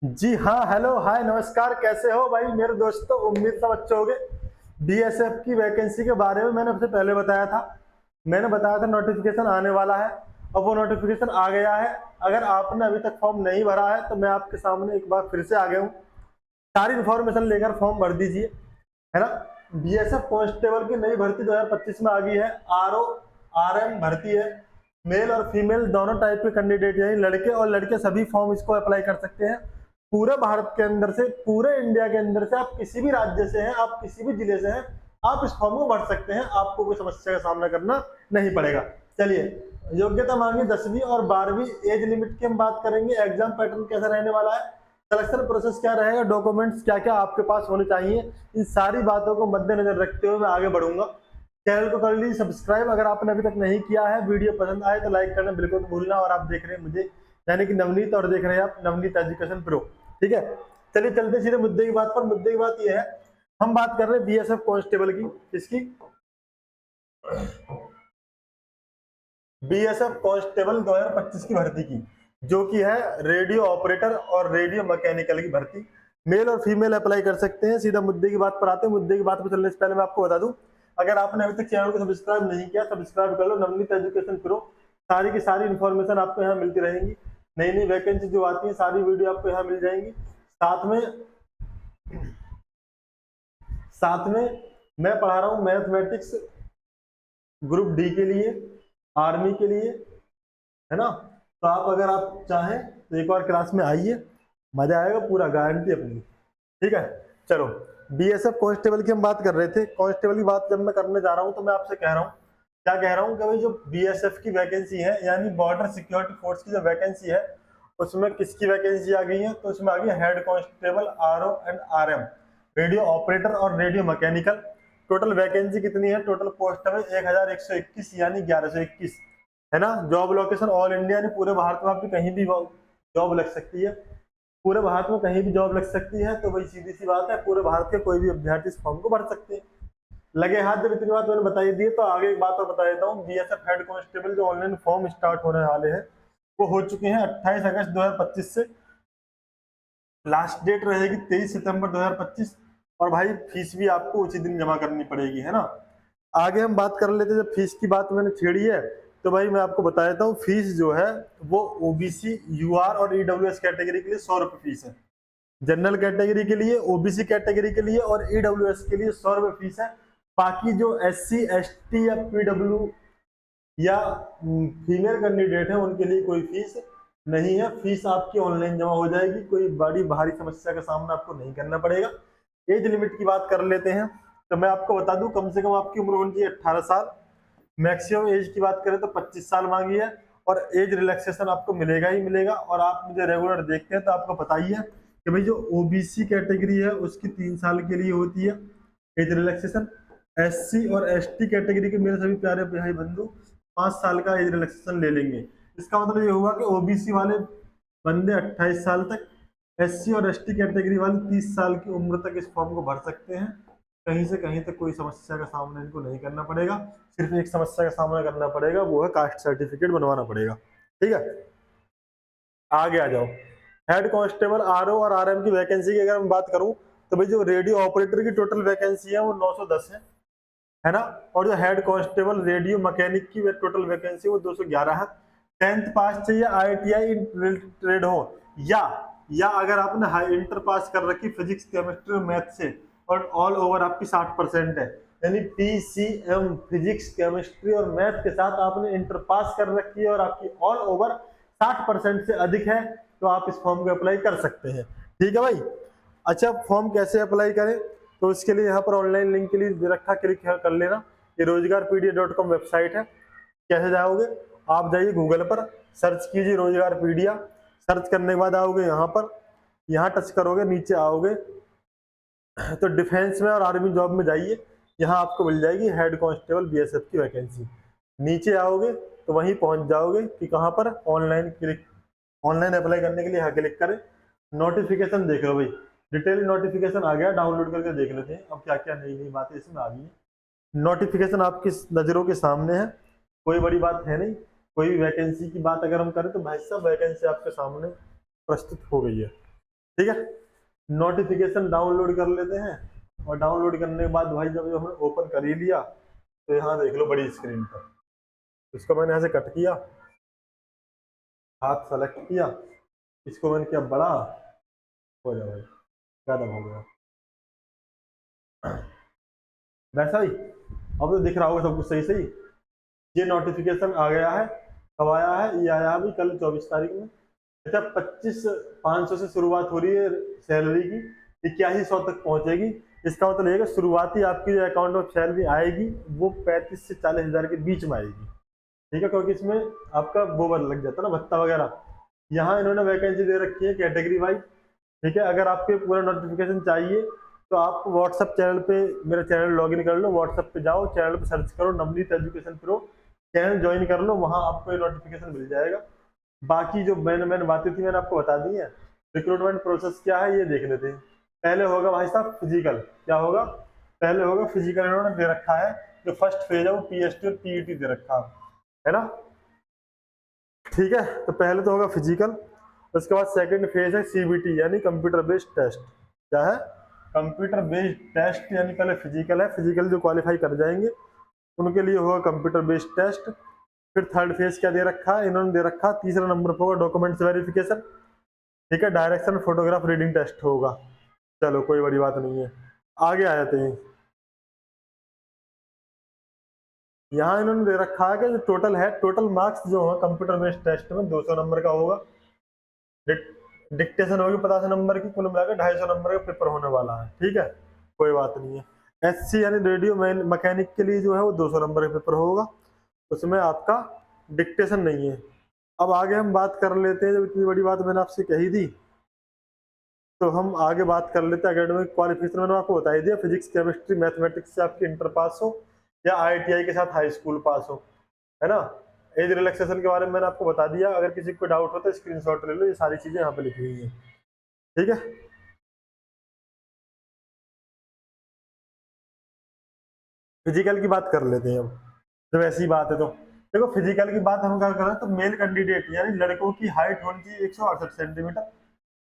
जी हाँ, हेलो, हाय, नमस्कार, कैसे हो भाई मेरे दोस्तों। उम्मीद सब अच्छे होंगे। बीएसएफ की वैकेंसी के बारे में मैंने आपसे पहले बताया था। मैंने बताया था नोटिफिकेशन आने वाला है। अब वो नोटिफिकेशन आ गया है। अगर आपने अभी तक फॉर्म नहीं भरा है तो मैं आपके सामने एक बार फिर से आ गया हूँ। सारी इन्फॉर्मेशन लेकर फॉर्म भर दीजिए, है ना। बीएसएफ कांस्टेबल की नई भर्ती 2025 में आ गई है। आरओ आरएम भर्ती है। मेल और फीमेल दोनों टाइप के कैंडिडेट यानी लड़के और लड़के सभी फॉर्म इसको अप्लाई कर सकते हैं। पूरे भारत के अंदर से, पूरे इंडिया के अंदर से, आप किसी भी राज्य से हैं, आप किसी भी जिले से हैं, आप इस फॉर्म को भर सकते हैं। आपको कोई समस्या का सामना करना नहीं पड़ेगा। चलिए, योग्यता मांगी 10वीं और 12वीं। एज लिमिट की हम बात करेंगे। एग्जाम पैटर्न कैसा रहने वाला है, सिलेक्शन प्रोसेस क्या रहेगा, डॉक्यूमेंट्स क्या क्या आपके पास होने चाहिए, इन सारी बातों को मद्देनजर रखते हुए मैं आगे बढ़ूंगा। चैनल को कर लीजिए सब्सक्राइब अगर आपने अभी तक नहीं किया है। वीडियो पसंद आए तो लाइक करना बिल्कुल मत भूलना। और आप देख रहे हैं मुझे यानी कि नवनीत, और देख रहे हैं आप नवनीत एजुकेशन प्रो। ठीक है, चलिए चलते सीधे मुद्दे की बात पर। मुद्दे की बात यह है, हम बात कर रहे हैं बीएसएफ कांस्टेबल की। इसकी बीएसएफ कांस्टेबल 2025 की भर्ती की, जो कि है रेडियो ऑपरेटर और रेडियो मैकेनिकल की भर्ती। मेल और फीमेल अप्लाई कर सकते हैं। सीधा मुद्दे की बात पर आते हैं। मुद्दे की बात पर चलने से पहले मैं आपको बता दूं, अगर आपने अभी तक चैनल को सब्सक्राइब नहीं किया, सब्सक्राइब कर लो। नवनीत एजुकेशन प्रो, सारी की सारी इन्फॉर्मेशन आपको यहाँ मिलती रहेंगी। नई नई वैकेंसी जो आती है सारी वीडियो आपको यहाँ मिल जाएंगी। साथ में मैं पढ़ा रहा हूँ मैथमेटिक्स ग्रुप डी के लिए, आर्मी के लिए, है ना। तो आप अगर आप चाहें तो एक बार क्लास में आइए, मजा आएगा, पूरा गारंटी अपनी। ठीक है, चलो। बीएसएफ कांस्टेबल की हम बात कर रहे थे। कांस्टेबल की बात जब मैं करने जा रहा हूं तो मैं आपसे कह रहा हूं, क्या कह रहा हूं कि भाई जो बीएसएफ की वैकेंसी है यानी बॉर्डर सिक्योरिटी फोर्स की जो वैकेंसी है, उसमें किसकी वैकेंसी आ गई है, तो उसमें आ गई head constable, RO and RM, radio operator और रेडियो मैकेनिकल। टोटल वैकेंसी कितनी है, टोटल पोस्ट है 1121 यानी 1121, है ना। जॉब लोकेशन ऑल इंडिया यानी पूरे भारत में आपकी कहीं भी जॉब लग सकती है। पूरे भारत में कहीं भी जॉब लग सकती है। तो वही सीधी सी बात है, पूरे भारत के कोई भी अभ्यर्थी इस फॉर्म को भर सकते हैं। लगे हाथ। जब इतनी बात मैंने बताई दी है तो आगे एक बात और बता देता हूँ। बीएसएफ हेड कांस्टेबल जो ऑनलाइन फॉर्म स्टार्ट होने वाले हैं वो हो चुके हैं 28 अगस्त 2025 से। लास्ट डेट रहेगी 23 सितंबर 2025। और भाई फीस भी आपको उसी दिन जमा करनी पड़ेगी, है ना। आगे हम बात कर लेते हैं। जब फीस की बात मैंने छेड़ी है तो भाई मैं आपको बता देता हूँ, फीस जो है वो ओबीसी, यूआर और ईडब्ल्यूएस कैटेगरी के लिए 100 रुपए फीस है। जनरल कैटेगरी के लिए, ओबीसी कैटेगरी के लिए और ईडब्ल्यूएस के लिए 100 रुपए फीस है। बाकी जो एससी, एसटी या पीडब्ल्यू या फीमेल कैंडिडेट है उनके लिए कोई फीस नहीं है। फीस आपकी ऑनलाइन जमा हो जाएगी। कोई बड़ी भारी समस्या का सामना आपको नहीं करना पड़ेगा। एज लिमिट की बात कर लेते हैं तो मैं आपको बता दूं, कम से कम आपकी उम्र होनी चाहिए 18 साल। मैक्सिमम एज की बात करें तो 25 साल मांगी है। और एज रिलैक्सेशन आपको मिलेगा ही मिलेगा। और आप मुझे रेगुलर देखते हैं तो आपको पता ही है कि भाई जो ओबीसी कैटेगरी है उसकी 3 साल के लिए होती है एज रिलैक्सेशन। एससी और एसटी कैटेगरी के मेरे सभी प्यारे भाई बंधु 5 साल का एज रिलैक्सेशन ले लेंगे। इसका मतलब ये हुआ कि ओबीसी वाले बंदे 28 साल तक, एससी और एसटी कैटेगरी वाले 30 साल की उम्र तक इस फॉर्म को भर सकते हैं। कहीं से कहीं तक कोई समस्या का सामना इनको नहीं करना पड़ेगा। सिर्फ एक समस्या का सामना करना पड़ेगा, वो है कास्ट सर्टिफिकेट बनवाना पड़ेगा। ठीक है, आगे आ जाओ। हेड कांस्टेबल, आरओ और आरएम की वैकेंसी की अगर मैं बात करूं तो भाई जो रेडियो ऑपरेटर की टोटल वैकेंसी है वो 910 है ना। और जो हेड कांस्टेबल रेडियो मैकेनिक की टोटल वैकेंसी वो 211 है। 10th पास चाहिए, आईटीआई इन ट्रेड हो, या अगर आपने इंटर पास कर रखी फिजिक्स, केमिस्ट्री और मैथ से और ऑल ओवर आपकी 60% है, यानी पीसीएम फिजिक्स, केमिस्ट्री और मैथ के साथ आपने इंटर पास कर रखी है और आपकी ऑल ओवर 60% से अधिक है, तो आप इस फॉर्म को अप्लाई कर सकते हैं। ठीक है भाई। अच्छा, फॉर्म कैसे अप्लाई करें, तो इसके लिए यहाँ पर ऑनलाइन लिंक के लिए दे रखा, क्लिक कर लेना। ये रोजगारपीडिया.com वेबसाइट है। कैसे जाओगे, आप जाइए गूगल पर, सर्च कीजिए रोजगारपीडिया। सर्च करने के बाद आओगे यहाँ पर, यहाँ टच करोगे, नीचे आओगे तो डिफेंस में और आर्मी जॉब में जाइए। यहाँ आपको मिल जाएगी हेड कांस्टेबल बीएसएफ की वैकेंसी। नीचे आओगे तो वहीं पहुंच जाओगे कि कहाँ पर ऑनलाइन क्लिक, ऑनलाइन अप्लाई करने के लिए यहाँ क्लिक करें। नोटिफिकेशन देख लो भाई, डिटेल नोटिफिकेशन आ गया, डाउनलोड करके देख लेते हैं अब क्या क्या नई नई बातें इसमें आ गई है। नोटिफिकेशन आपकी नज़रों के सामने है, कोई बड़ी बात है नहीं। कोई भी वैकेंसी की बात अगर हम करें तो भाई साहब वैकेंसी आपके सामने प्रस्तुत हो गई है। ठीक है, नोटिफिकेशन डाउनलोड कर लेते हैं, और डाउनलोड करने के बाद भाई जब हमने ओपन कर ही लिया तो यहाँ देख लो बड़ी स्क्रीन पर, इसको मैंने ऐसे कट किया, हाथ सेलेक्ट किया, इसको मैंने किया बड़ा, हो जाए भाई, ज्यादा हो गया वैसा ही। अब तो दिख रहा होगा सब कुछ सही सही। ये नोटिफिकेशन आ गया है, कब आया है? ये आया अभी कल 24 तारीख में। अच्छा, 25,500 से शुरुआत हो रही है सैलरी की, 8100 तक पहुंचेगी। इसका मतलब ये कि शुरुआती आपकी जो अकाउंट में सैलरी आएगी वो 35 से 40 हजार के बीच में आएगी। ठीक है, क्योंकि इसमें आपका वो लग जाता है ना भत्ता वगैरह। यहाँ इन्होंने वैकेंसी दे रखी है कैटेगरी वाइज। ठीक है, अगर आपके पूरा नोटिफिकेशन चाहिए तो आप व्हाट्सएप चैनल पे, मेरा चैनल लॉगिन कर लो, व्हाट्सएप पे जाओ, चैनल पे सर्च करो Navneet education pro, channel join कर लो, वहां आपको ये नोटिफिकेशन मिल जाएगा। बाकी जो मैंने बातें थी मैंने आपको बता दी है। रिक्रूटमेंट प्रोसेस क्या है ये देख लेते हैं। पहले होगा भाई साहब फिजिकल। क्या होगा? पहले होगा फिजिकल, इन्होंने दे रखा है। जो फर्स्ट फेज है वो पीएसटी और पीईटी दे रखा है ना। ठीक है, तो पहले तो होगा फिजिकल, उसके बाद सेकंड फेज है सीबीटी यानी कंप्यूटर बेस्ड टेस्ट। क्या है? कंप्यूटर बेस्ड टेस्ट, यानी पहले फिजिकल है, फिजिकल जो क्वालिफाई कर जाएंगे उनके लिए होगा कंप्यूटर बेस्ड टेस्ट। फिर थर्ड फेज क्या दे रखा है इन्होंने? दे रखा तीसरा नंबर पर होगा डॉक्यूमेंट्स वेरिफिकेशन। ठीक है, डायरेक्शन फोटोग्राफ रीडिंग टेस्ट होगा। चलो कोई बड़ी बात नहीं है, आगे आ जाते हैं। यहाँ इन्होंने दे रखा है कि जो टोटल है, टोटल मार्क्स जो है कंप्यूटर बेस्ड टेस्ट में 200 नंबर का होगा। डिक्टेशन होगी 50 नंबर की, कुल मिलाकर 250 नंबर का पेपर होने वाला है। ठीक है, कोई बात नहीं है। एससी यानी रेडियो मैकेनिक के लिए जो है वो 200 नंबर का पेपर होगा, उसमें आपका डिक्टेशन नहीं है। अब आगे हम बात कर लेते हैं, जब इतनी बड़ी बात मैंने आपसे कही थी तो हम आगे बात कर लेते हैं। एकेडमिक क्वालिफिकेशन मैंने आपको बता ही दिया, फिजिक्स केमिस्ट्री मैथमेटिक्स से आपकी इंटर पास हो या आईटीआई के साथ हाई स्कूल पास हो, है ना। एज रिलैक्सेशन के बारे में मैंने आपको बता दिया, अगर किसी को डाउट हो तो स्क्रीनशॉट ले लो, ये सारी चीजें यहाँ पे लिखी हुई है। ठीक है, फिजिकल की बात कर लेते हैं अब, जब ऐसी बात है तो। देखो फिजिकल की बात हम क्या कर रहे हैं, तो मेल कैंडिडेट यानी लड़कों की हाइट होनी चाहिए 168 सेंटीमीटर,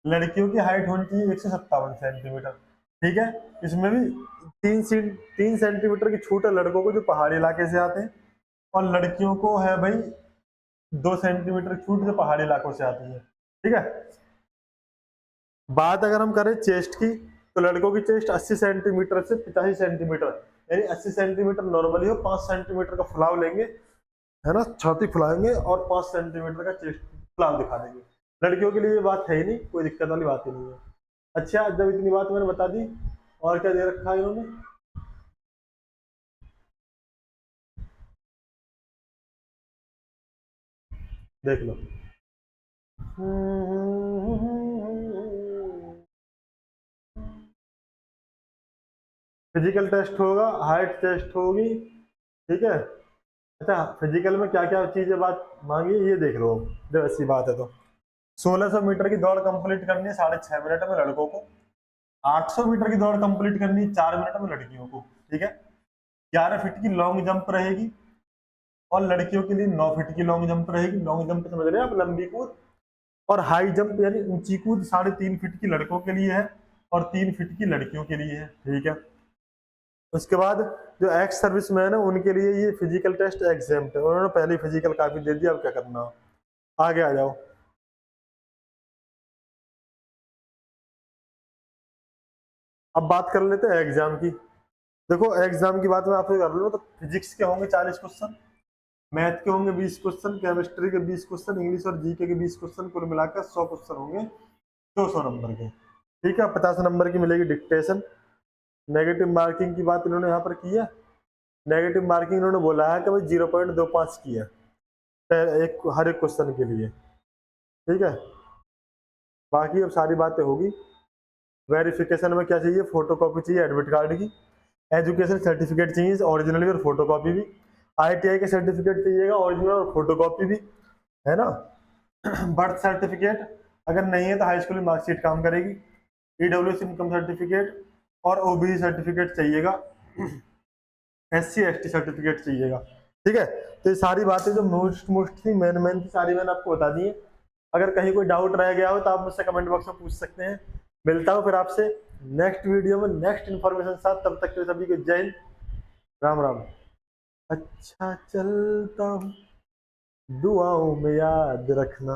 लड़कियों की हाइट होनी चाहिए 157 सेंटीमीटर। ठीक है, इसमें भी 3 सेंटीमीटर की छूट है लड़कों को जो पहाड़ी इलाके से आते हैं, और लड़कियों को है भाई 2 सेंटीमीटर की छूट जो पहाड़ी इलाकों से आती है। ठीक है, बात अगर हम करें चेस्ट की, तो लड़कों की चेस्ट 80 सेंटीमीटर से 85 सेंटीमीटर, यानी 80 सेंटीमीटर नॉर्मली हो, 5 सेंटीमीटर का फुलाव लेंगे, है ना, छाती फुलाएंगे और 5 सेंटीमीटर का चेस्ट फुलाव दिखा देंगे। लड़कियों के लिए ये बात है ही नहीं, कोई दिक्कत वाली बात ही नहीं है। अच्छा, जब इतनी बात मैंने बता दी, और क्या दे रखा है इन्होंने? देख लो, फिजिकल टेस्ट होगा, हाइट टेस्ट होगी। ठीक है, अच्छा फिजिकल में क्या क्या चीजें बात मांगी ये देख लो। जब ऐसी बात है तो 1600 मीटर की दौड़ कंप्लीट करनी है 6.5 मिनट में लड़कों को, 800 मीटर की दौड़ कंप्लीट करनी है 4 मिनट में लड़कियों को। ठीक है, 11 फीट की लॉन्ग जंप रहेगी, और लड़कियों के लिए 9 फीट की लॉन्ग जंप रहेगी। लॉन्ग जंप समझ रहे हैं आप, लंबी कूद। और हाई जंप यानी ऊंची कूद 3.5 फीट की लड़कों के लिए है, और 3 फीट की लड़कियों के लिए है। ठीक है, उसके बाद जो एक्स सर्विसमैन है उनके लिए ये फिजिकल टेस्ट एग्जाम्प्ट है, उन्होंने पहले फिजिकल काफी दे दिया, अब क्या करना। आगे आ जाओ। अब बात कर लेते हैं एग्जाम की। देखो एग्जाम की बात मैं आपसे कर लूँ तो फिजिक्स के होंगे 40 क्वेश्चन, मैथ के होंगे 20 क्वेश्चन, केमिस्ट्री के 20 क्वेश्चन, इंग्लिश और जीके के 20 क्वेश्चन, कुल मिलाकर 100 क्वेश्चन होंगे 200 नंबर के। ठीक है, 50 नंबर की मिलेगी डिक्टेशन। नेगेटिव मार्किंग की बात इन्होंने यहाँ पर की है। नेगेटिव मार्किंग इन्होंने बोला है कि भाई 0.25 की है एक हर एक क्वेश्चन के लिए। ठीक है, बाकी अब सारी बातें होगी। वेरिफिकेशन में क्या चाहिए? फोटोकॉपी चाहिए एडमिट कार्ड की, एजुकेशन सर्टिफिकेट चाहिए ओरिजिनल भी और फोटोकॉपी भी, आईटीआई के सर्टिफिकेट चाहिएगा ओरिजिनल और फोटोकॉपी भी, है ना। बर्थ सर्टिफिकेट अगर नहीं है तो हाई स्कूल में मार्कशीट काम करेगी। ईडब्ल्यूएस इनकम सर्टिफिकेट और ओबीसी सर्टिफिकेट चाहिएगा, एससी एसटी सर्टिफिकेट चाहिएगा। ठीक है, तो ये सारी बातें जो मोस्ट थी मेन थी सारी मैंने आपको बता दी है। अगर कहीं कोई डाउट रह गया हो तो आप मुझसे कमेंट बॉक्स में पूछ सकते हैं। मिलता हूँ फिर आपसे नेक्स्ट वीडियो में नेक्स्ट इन्फॉर्मेशन साथ। तब तक के लिए सभी को जय हिंद, राम राम। अच्छा चलता हूँ, दुआओं में याद रखना।